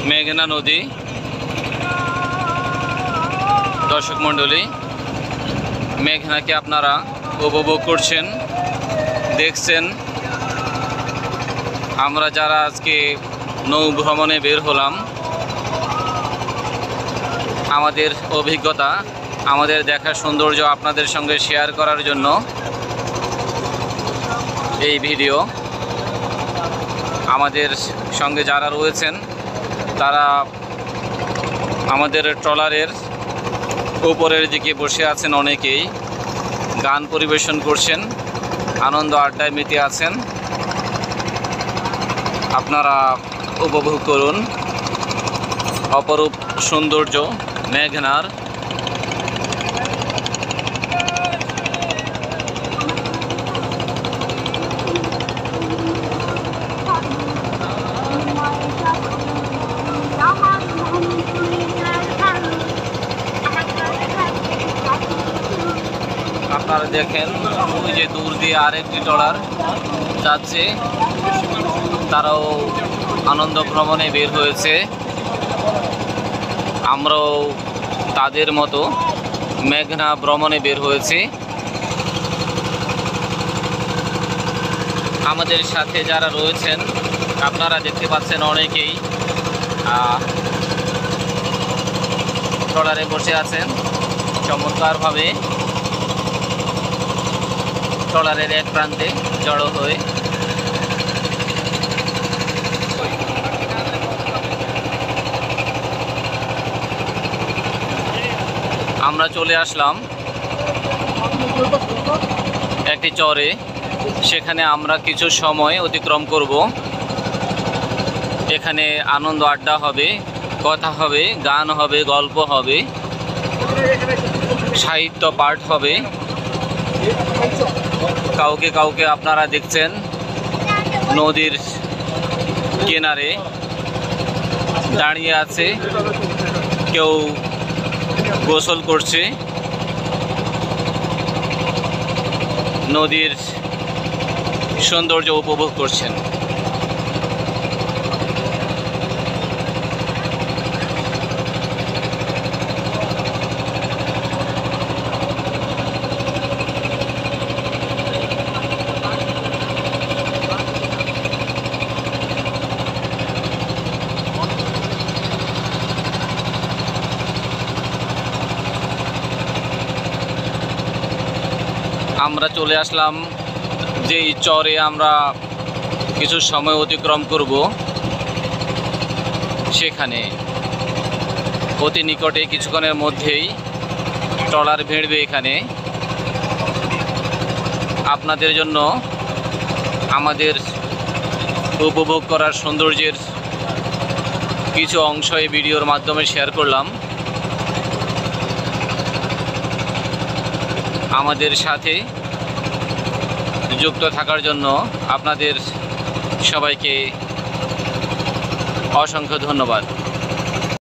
মেঘনা নদী। দর্শক মণ্ডলী, মেঘনাকে আপনারা উপভোগ করছেন, দেখছেন। আমরা যারা আজকে নৌ ভ্রমণে বের হলাম, আমাদের অভিজ্ঞতা, আমাদের দেখা সৌন্দর্য আপনাদের সঙ্গে শেয়ার করার জন্য এই ভিডিও। আমাদের সঙ্গে যারা রয়েছেন তারা আমাদের ট্রলারের উপরের দিকে বসে আছেন, অনেকেই গান পরিবেশন করছেন, আনন্দ আড্ডায় মেতে আছেন। আপনারা উপভোগ করুন অপরূপ সৌন্দর্য মেঘনার। আপনারা দেখেন ওই যে দূর দিয়ে আরেকটি ট্রলার যাচ্ছে, তারাও আনন্দ ভ্রমণে বের হয়েছে। আমরাও তাদের মতো মেঘনা ভ্রমণে বের হয়েছি। আমাদের সাথে যারা রয়েছেন আপনারা দেখতে পাচ্ছেন, অনেকেই ট্রলারে বসে আছেন চমৎকারভাবে, ট্রলারের এক প্রান্তে জড়ো হয়ে। আমরা চলে আসলাম একটি চরে, সেখানে আমরা কিছু সময় অতিক্রম করব। এখানে আনন্দ আড্ডা হবে, কথা হবে, গান হবে, গল্প হবে, সাহিত্য পাঠ হবে। কাউকে কাউকে আপনারা দেখছেন নদীর কিনারে দাঁড়িয়ে আছে, কেউ গোসল করছে, নদীর সৌন্দর্য উপভোগ করছেন। আমরা চলে আসলাম যেই চরে আমরা কিছু সময় অতিক্রম করব, সেখানে অতি নিকটে কিছুক্ষণের মধ্যেই ট্রলার ভিড়বে। এখানে আপনাদের জন্য আমাদের উপভোগ করার সৌন্দর্যের কিছু অংশ এই ভিডিওর মাধ্যমে শেয়ার করলাম। আমাদের সাথে যুক্ত থাকার জন্য আপনাদের সবাইকে অসংখ্য ধন্যবাদ।